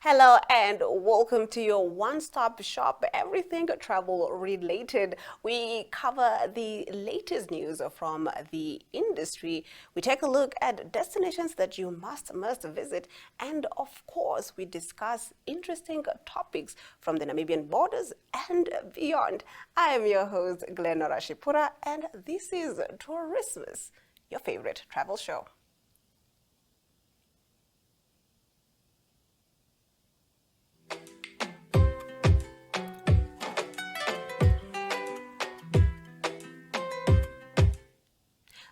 Hello and welcome to your one-stop shop, everything travel related. We cover the latest news from the industry. We take a look at destinations that you must visit, and of course we discuss interesting topics from the Namibian borders and beyond. I am your host Glenora Shipura, and this is Tourismus, your favorite travel show.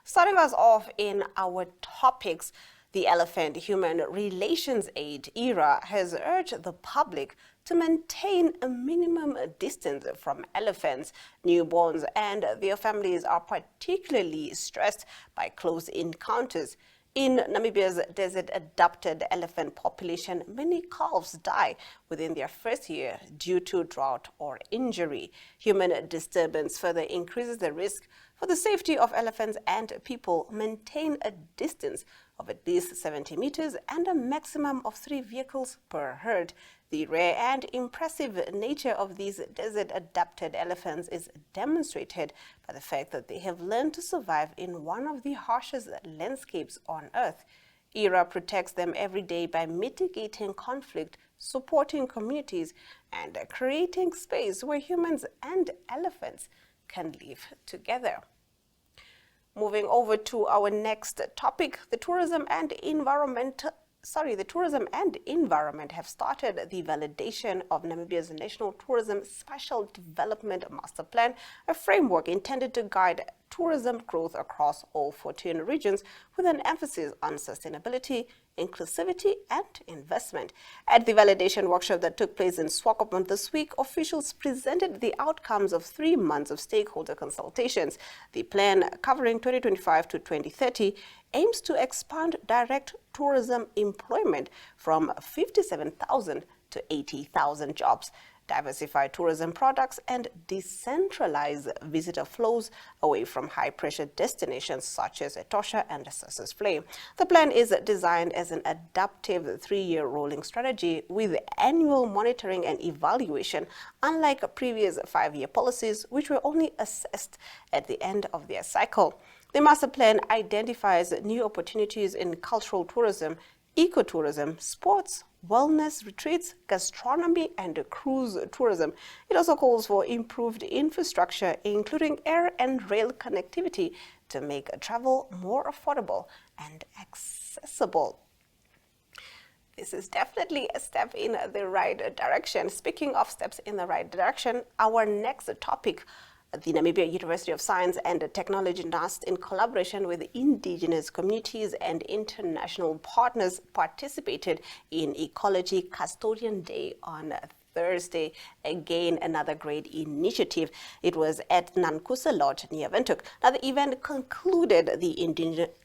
Starting us off in our topics, the Elephant-Human Relations Aid EHRA has urged the public to maintain a minimum distance from elephants. Newborns and their families are particularly stressed by close encounters. In Namibia's desert-adapted elephant population, many calves die within their first year due to drought or injury. Human disturbance further increases the risk. For the safety of elephants and people, maintain a distance of at least 70 meters and a maximum of 3 vehicles per herd. The rare and impressive nature of these desert-adapted elephants is demonstrated by the fact that they have learned to survive in one of the harshest landscapes on Earth. EHRA protects them every day by mitigating conflict, supporting communities, and creating space where humans and elephants can live together. Moving over to our next topic, the tourism and environment have started the validation of Namibia's National Tourism Spatial Development Master Plan, a framework intended to guide tourism growth across all 14 regions with an emphasis on sustainability, inclusivity, and investment. At the validation workshop that took place in Swakopmund this week, officials presented the outcomes of 3 months of stakeholder consultations. The plan, covering 2025 to 2030, aims to expand direct tourism employment from 57,000 to 80,000 jobs, diversify tourism products, and decentralize visitor flows away from high-pressure destinations such as Etosha and Sossus Vlei. The plan is designed as an adaptive 3-year rolling strategy with annual monitoring and evaluation, unlike previous 5-year policies, which were only assessed at the end of their cycle. The master plan identifies new opportunities in cultural tourism, ecotourism, sports, wellness retreats, gastronomy, and cruise tourism. It also calls for improved infrastructure, including air and rail connectivity, to make travel more affordable and accessible. This is definitely a step in the right direction. Speaking of steps in the right direction, our next topic, the Namibia University of Science and Technology NUST, in collaboration with indigenous communities and international partners, participated in Ecology Custodian Day on Thursday. Again, another great initiative. It was at Nankusa Lodge near Windhoek. Now, the event concluded the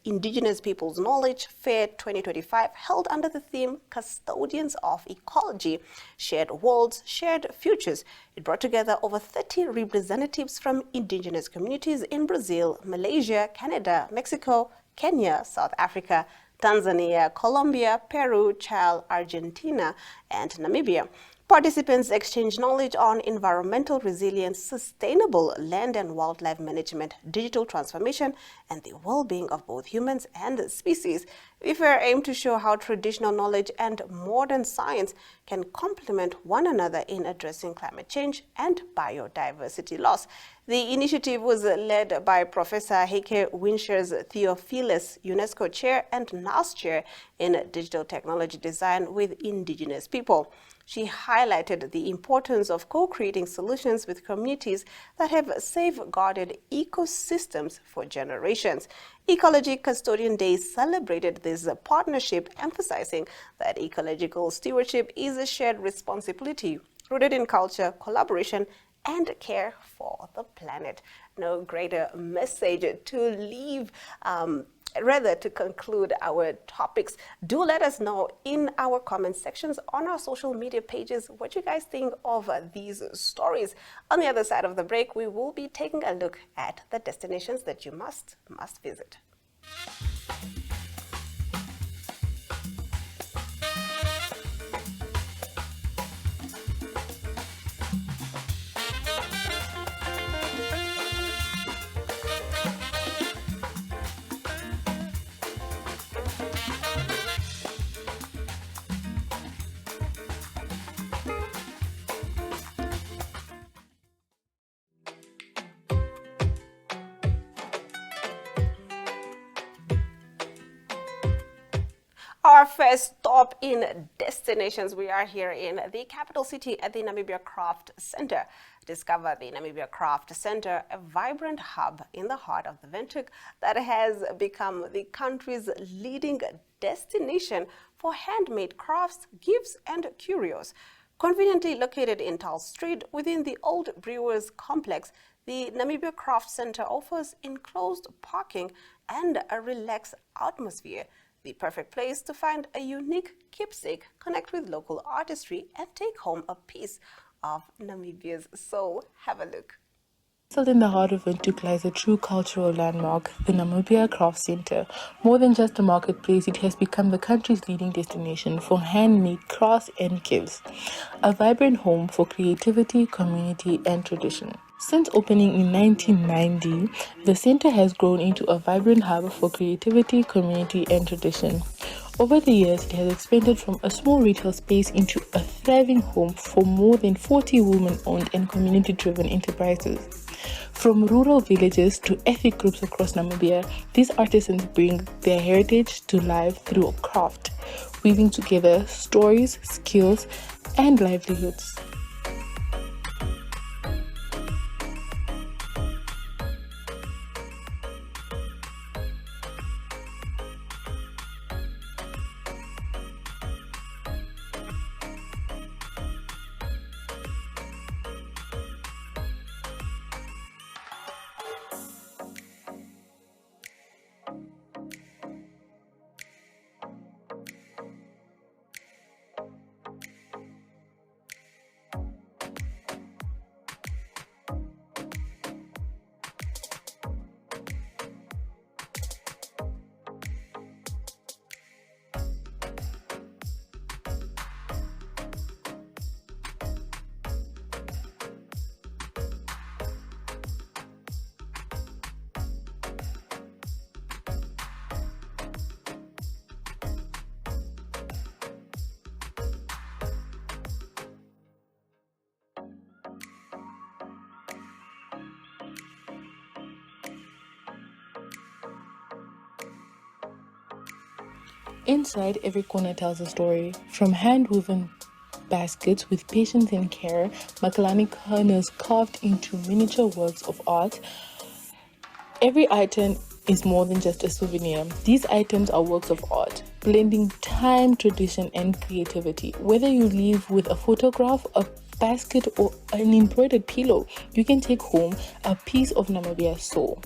Indigenous Peoples Knowledge Fair 2025, held under the theme Custodians of Ecology, Shared Worlds, Shared Futures. It brought together over 30 representatives from indigenous communities in Brazil, Malaysia, Canada, Mexico, Kenya, South Africa, Tanzania, Colombia, Peru, Chile, Argentina, and Namibia. Participants exchanged knowledge on environmental resilience, sustainable land and wildlife management, digital transformation, and the well-being of both humans and species. The fair aimed to show how traditional knowledge and modern science can complement one another in addressing climate change and biodiversity loss. The initiative was led by Professor Heike Winchers Theophilus, UNESCO Chair and NAS Chair in Digital Technology Design with Indigenous People. She highlighted the importance of co-creating solutions with communities that have safeguarded ecosystems for generations. Ecology Custodian Day celebrated this partnership, emphasizing that ecological stewardship is a shared responsibility rooted in culture, collaboration, and care for the planet. No greater message to leave to conclude our topics. Do let us know in our comment sections on our social media pages what you guys think of these stories. On the other side of the break, we will be taking a look at the destinations that you must visit. first stop in destinations, we are here in the capital city at the Namibia Craft Center. Discover the Namibia Craft Center, a vibrant hub in the heart of the Windhoek that has become the country's leading destination for handmade crafts, gifts and curios. Conveniently located in Tall Street within the old Brewers complex, the Namibia Craft Center offers enclosed parking and a relaxed atmosphere. The perfect place to find a unique keepsake, connect with local artistry, and take home a piece of Namibia's soul. Have a look. Nestled in the heart of Windhoek lies a true cultural landmark, the Namibia Craft Center. More than just a marketplace, it has become the country's leading destination for handmade crafts and gifts. A vibrant home for creativity, community, and tradition. Since opening in 1990, the center has grown into a vibrant hub for creativity, community, and tradition. Over the years, it has expanded from a small retail space into a thriving home for more than 40 women-owned and community-driven enterprises. From rural villages to ethnic groups across Namibia, these artisans bring their heritage to life through craft, weaving together stories, skills, and livelihoods. Inside, every corner tells a story. From hand-woven baskets with patience and care, Makalani corners carved into miniature works of art. Every item is more than just a souvenir. These items are works of art, blending time, tradition, and creativity. Whether you leave with a photograph, a basket, or an embroidered pillow, you can take home a piece of Namibia's soul.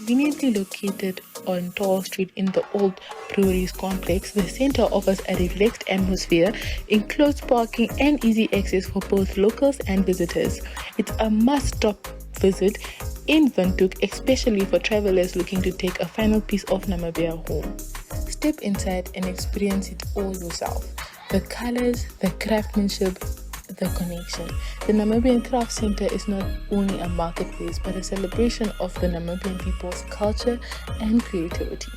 Conveniently located on Tall Street in the old breweries complex, the center offers a relaxed atmosphere, enclosed parking, and easy access for both locals and visitors. It's a must-stop visit in Windhoek, especially for travelers looking to take a final piece of Namibia home. Step inside and experience it all yourself. The colors, the craftsmanship, the connection. The Namibian Craft Center is not only a marketplace, but a celebration of the Namibian people's culture and creativity.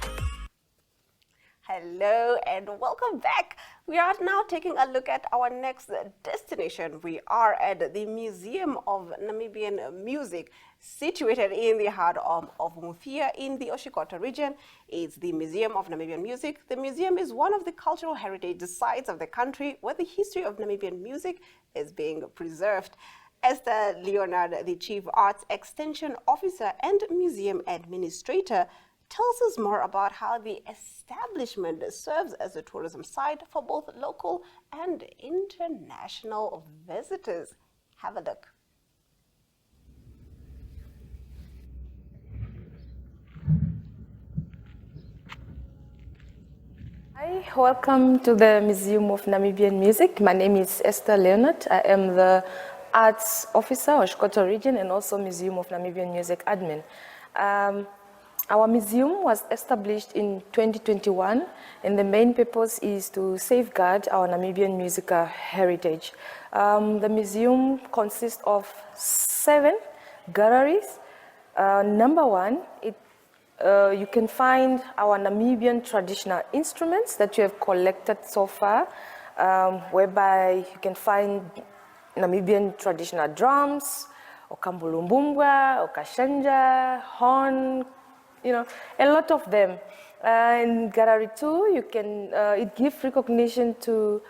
Hello and welcome back. We are now taking a look at our next destination. We are at the Museum of Namibian Music, situated in the heart of Omuthiya in the Oshikoto region. It's the Museum of Namibian Music. The museum is one of the cultural heritage sites of the country where the history of Namibian music is being preserved. Esther Leonard, the Chief Arts Extension Officer and Museum Administrator, tells us more about how the establishment serves as a tourism site for both local and international visitors. Have a look. Hi, welcome to the Museum of Namibian Music. My name is Esther Leonard. I am the Arts Officer, Oshikoto Region, and also Museum of Namibian Music Admin. Our museum was established in 2021, and the main purpose is to safeguard our Namibian musical heritage. The museum consists of 7 galleries. Number 1, you can find our Namibian traditional instruments that you have collected so far, whereby you can find Namibian traditional drums, okambulumbungwa, okashanja, horn, a lot of them. In Gallery 2, you can, it gives recognition to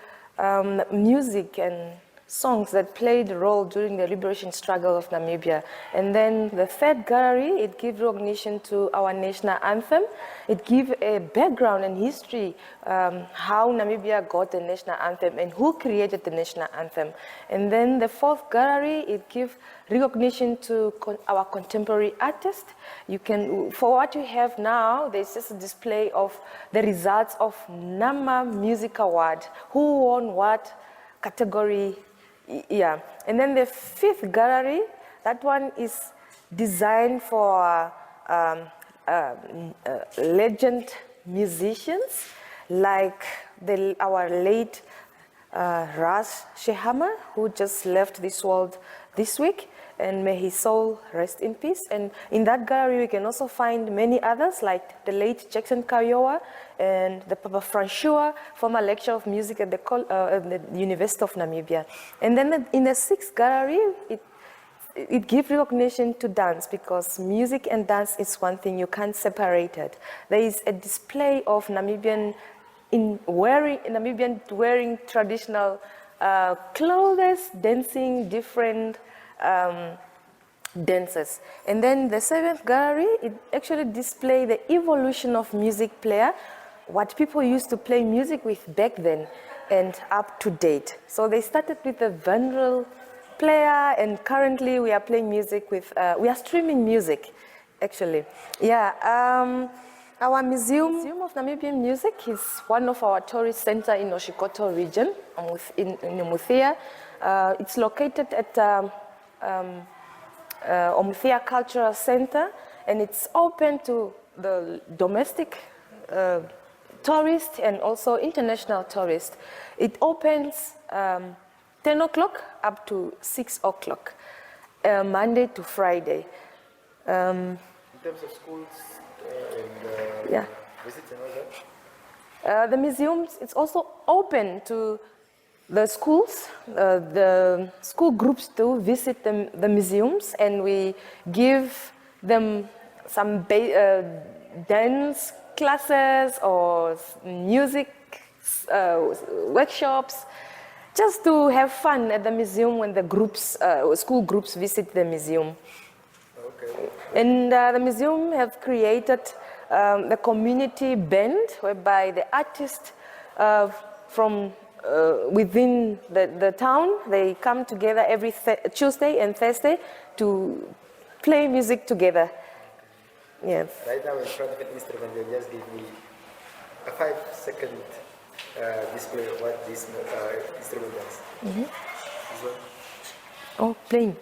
music and songs that played a role during the liberation struggle of Namibia. And then the 3rd gallery, it gives recognition to our national anthem. It gives a background and history, how Namibia got the national anthem and who created the national anthem. And then the 4th gallery, it gives recognition to our contemporary artists. You can, for what you have now, there's just a display of the results of Nama Music Award, who won what category. Yeah, and then the 5th gallery, that one is designed for legend musicians like our late Ras Shehama, who just left this world this week, and may his soul rest in peace. And in that gallery, we can also find many others like the late Jackson Kayowa and the Papa Francois, former lecturer of music at the University of Namibia. And then in the 6th gallery, it gives recognition to dance, because music and dance is one thing, you can't separate it. There is a display of Namibian wearing traditional clothes, dancing different dances. And then the 7th gallery, it actually displays the evolution of music player, what people used to play music with back then and up to date. So they started with a vinyl player, and currently we are playing music with, we are streaming music, actually. Yeah, our Museum of Namibian Music is one of our tourist centers in Oshikoto region, in Omuthiya. It's located at Omuthiya Cultural Center, and it's open to the domestic tourists and also international tourists. It opens 10 o'clock up to 6 o'clock, Monday to Friday. In terms of schools and visits and all that? The museums, it's also open to the schools, the school groups to visit the museums, and we give them some dance classes or music workshops, just to have fun at the museum when the groups, school groups visit the museum. Okay. And the museum have created the community band, whereby the artists from within the town, they come together every Tuesday and Thursday to play music together. Yes. Right now in front of an instrument, they just give me a 5-second display of what this instrument does. This one. Oh, playing.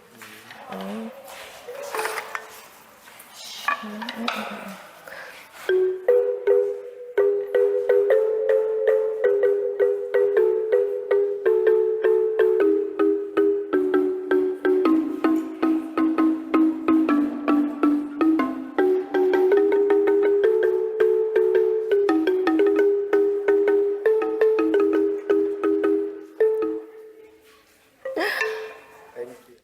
Thank you.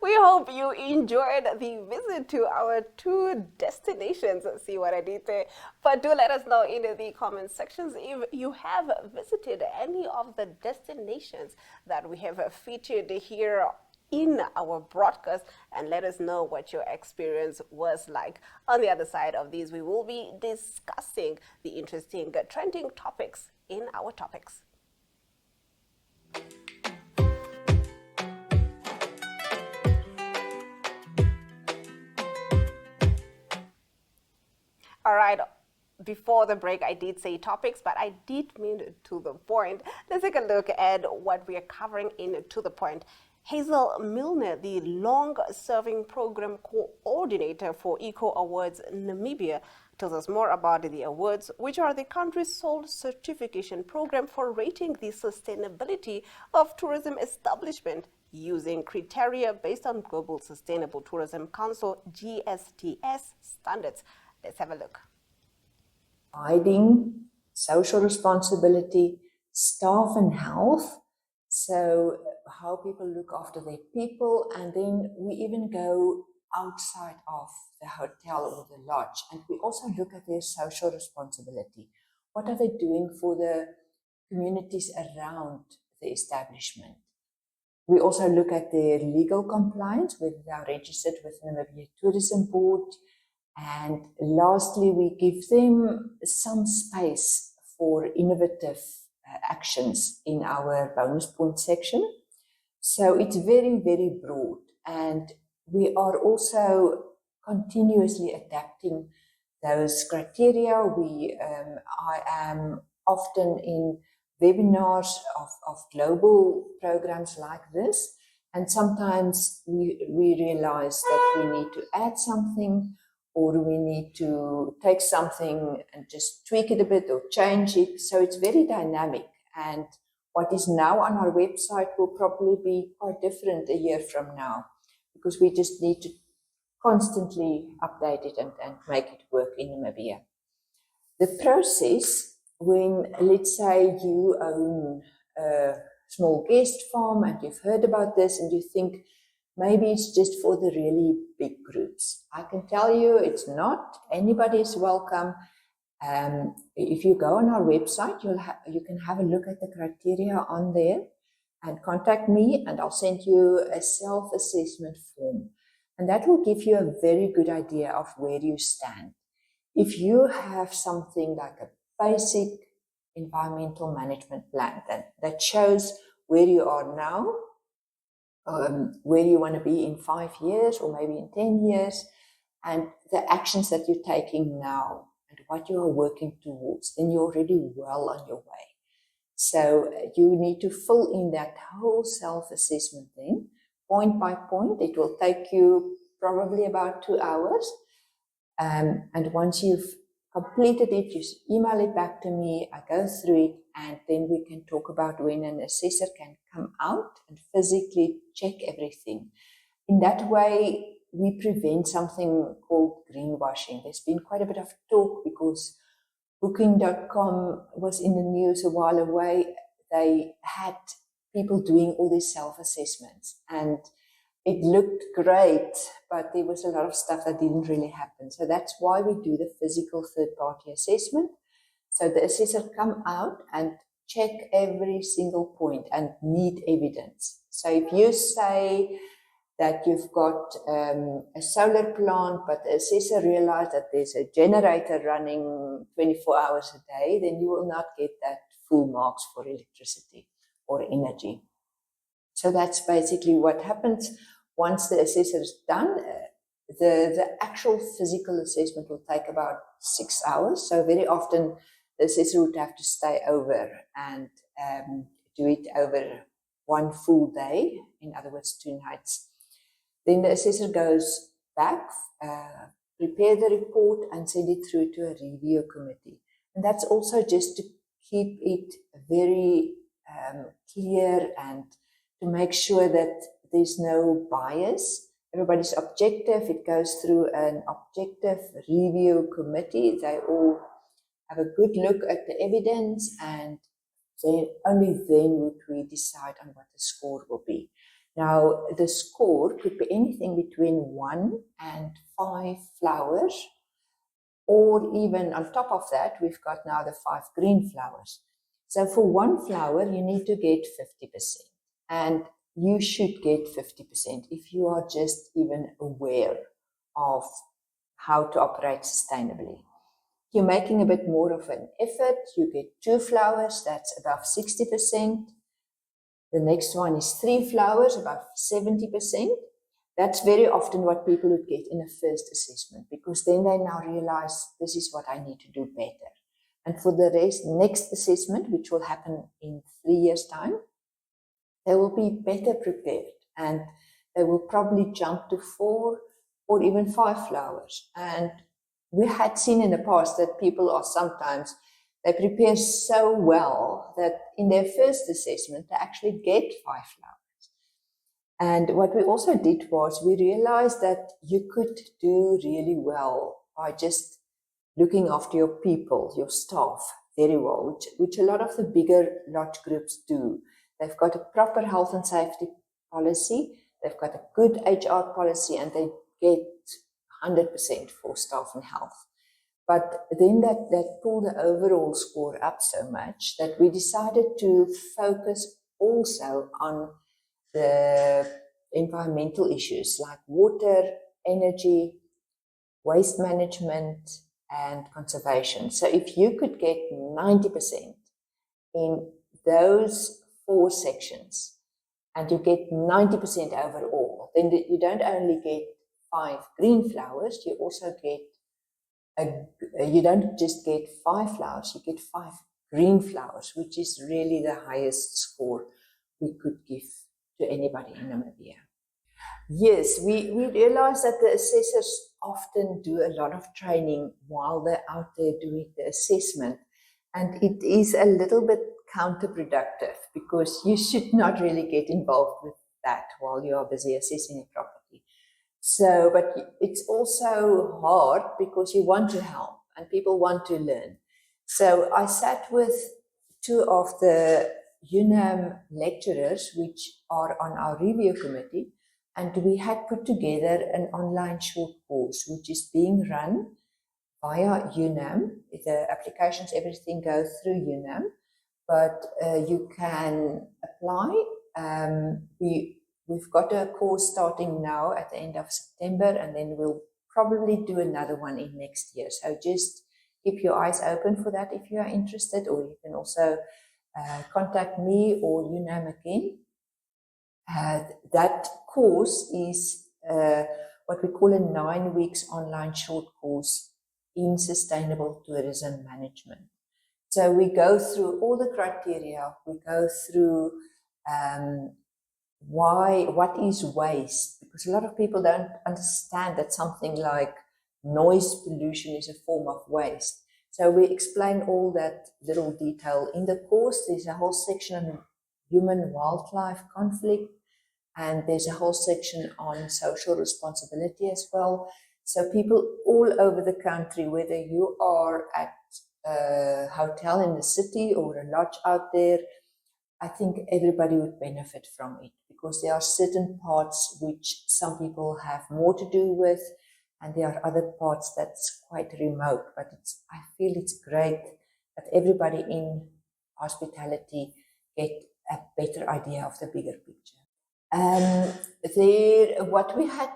We hope you enjoyed the visit to our two destinations. See what I did there? But do let us know in the comment sections if you have visited any of the destinations that we have featured here in our broadcast, and let us know what your experience was like. On the other side of these, we will be discussing the interesting trending topics in our topics. All right, before the break, I did say topics, but I did mean to the point. Let's take a look at what we are covering in To the Point. Hazel Milne, the long-serving program coordinator for Eco Awards Namibia, tells us more about the awards, which are the country's sole certification program for rating the sustainability of tourism establishment using criteria based on Global Sustainable Tourism Council GSTS standards. Let's have a look. Providing social responsibility, staff and health, so how people look after their people, and then we even go outside of the hotel or the lodge, and we also look at their social responsibility. What are they doing for the communities around the establishment? We also look at their legal compliance, whether they are registered with the Namibia Tourism Board. And lastly, we give them some space for innovative actions in our bonus point section. So it's very, very broad. And we are also continuously adapting those criteria. I am often in webinars of global programs like this. And sometimes we realize that we need to add something, or we need to take something and just tweak it a bit or change it. So it's very dynamic. And what is now on our website will probably be quite different a year from now, because we just need to constantly update it and make it work in Namibia. The process, when, let's say, you own a small guest farm and you've heard about this and you think, maybe it's just for the really big groups. I can tell you it's not. Anybody is welcome. If you go on our website, you can have a look at the criteria on there and contact me, and I'll send you a self-assessment form. And that will give you a very good idea of where you stand. If you have something like a basic environmental management plan that shows where you are now, where you want to be in 5 years or maybe in 10 years, and the actions that you're taking now and what you are working towards, then you're already well on your way. So you need to fill in that whole self-assessment thing, point by point. It will take you probably about 2 hours. And once you've completed it, you email it back to me, I go through it, and then we can talk about when an assessor can come out and physically check everything. In that way, we prevent something called greenwashing. There's been quite a bit of talk because Booking.com was in the news a while away. They had people doing all these self-assessments, and it looked great, but there was a lot of stuff that didn't really happen. So that's why we do the physical third-party assessment. So the assessor come out and check every single point and need evidence. So if you say that you've got a solar plant, but the assessor realized that there's a generator running 24 hours a day, then you will not get that full marks for electricity or energy. So that's basically what happens. Once the assessor is done, the actual physical assessment will take about 6 hours. So very often the assessor would have to stay over and do it over one full day, in other words, 2 nights. Then the assessor goes back, prepare the report and send it through to a review committee. And that's also just to keep it very clear and to make sure that there's no bias. Everybody's objective. It goes through an objective review committee. They all have a good look at the evidence, and then only then would we decide on what the score will be. Now, the score could be anything between 1 and 5 flowers, or even on top of that, we've got now the 5 green flowers. So for 1 flower, you need to get 50%. And you should get 50% if you are just even aware of how to operate sustainably. If you're making a bit more of an effort, you get 2 flowers, that's above 60%. The next one is 3 flowers, about 70%. That's very often what people would get in a first assessment, because then they now realize this is what I need to do better. And for the rest, next assessment, which will happen in 3 years' time, they will be better prepared and they will probably jump to 4 or even 5 flowers. And we had seen in the past that people are sometimes, they prepare so well that in their first assessment, they actually get 5 flowers. And what we also did was we realized that you could do really well by just looking after your people, your staff very well, which a lot of the bigger lodge groups do. They've got a proper health and safety policy, they've got a good HR policy, and they get 100% for staff and health. But then that pulled the overall score up so much that we decided to focus also on the environmental issues like water, energy, waste management, and conservation. So if you could get 90% in those 4 sections and you get 90% overall, then you don't only get 5 green flowers, you also get you don't just get 5 flowers, you get 5 green flowers, which is really the highest score we could give to anybody in Namibia. Yes, we realize that the assessors often do a lot of training while they're out there doing the assessment, and it is a little bit counterproductive because you should not really get involved with that while you are busy assessing a property. So, but it's also hard because you want to help and people want to learn. So I sat with 2 of the UNAM lecturers, which are on our review committee, and we had put together an online short course, which is being run via UNAM. The applications, everything goes through UNAM, but you can apply. We've got a course starting now at the end of September, and then we'll probably do another one in next year. So just keep your eyes open for that if you are interested, or you can also contact me or UNAM again. That course is what we call a 9 weeks online short course in sustainable tourism management. So we go through all the criteria, we go through what is waste, because a lot of people don't understand that something like noise pollution is a form of waste. So we explain all that little detail in the course. There's a whole section on human-wildlife conflict, and there's a whole section on social responsibility as well. So people all over the country, whether you are at a hotel in the city or a lodge out there, I think everybody would benefit from it, because there are certain parts which some people have more to do with, and there are other parts that's quite remote. But I feel it's great that everybody in hospitality get a better idea of the bigger picture. What we had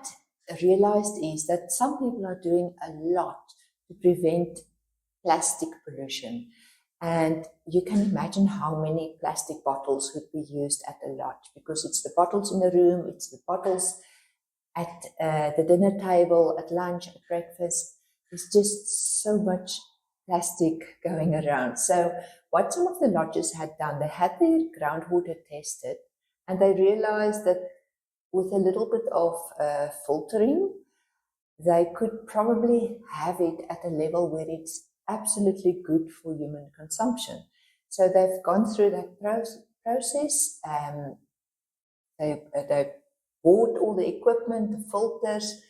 realized is that some people are doing a lot to prevent plastic pollution. And you can imagine how many plastic bottles would be used at a lodge, because it's the bottles in the room, it's the bottles at the dinner table, at lunch, at breakfast. There's just so much plastic going around. So what some of the lodges had done, they had their groundwater tested, and they realized that with a little bit of filtering, they could probably have it at a level where it's absolutely good for human consumption. So they've gone through that process. They bought all the equipment, the filters.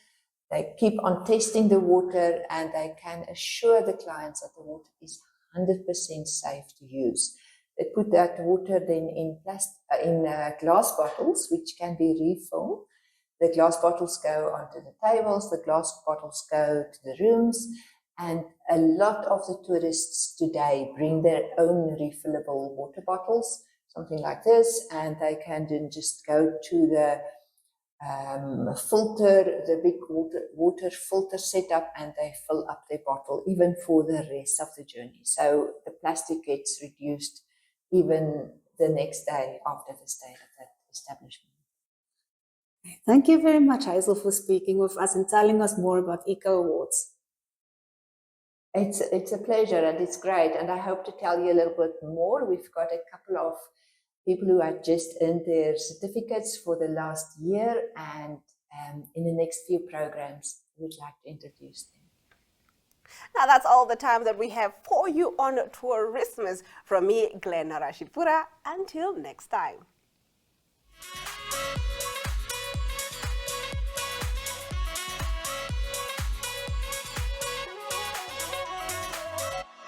They keep on testing the water, and they can assure the clients that the water is 100% safe to use. They put that water then in glass bottles, which can be refilled. The glass bottles go onto the tables, the glass bottles go to the rooms, and a lot of the tourists today bring their own refillable water bottles, something like this, and they can then just go to the filter, the big water filter setup, and they fill up their bottle even for the rest of the journey. So the plastic gets reduced even the next day after the stay at that establishment. Thank you very much, Hazel, for speaking with us and telling us more about Eco Awards. It's a pleasure, and it's great, and I hope to tell you a little bit more. We've got a couple of people who have just earned their certificates for the last year, and in the next few programs, we'd like to introduce them. Now that's all the time that we have for you on Tourismus. From me, Glenn Rashipura. Until next time.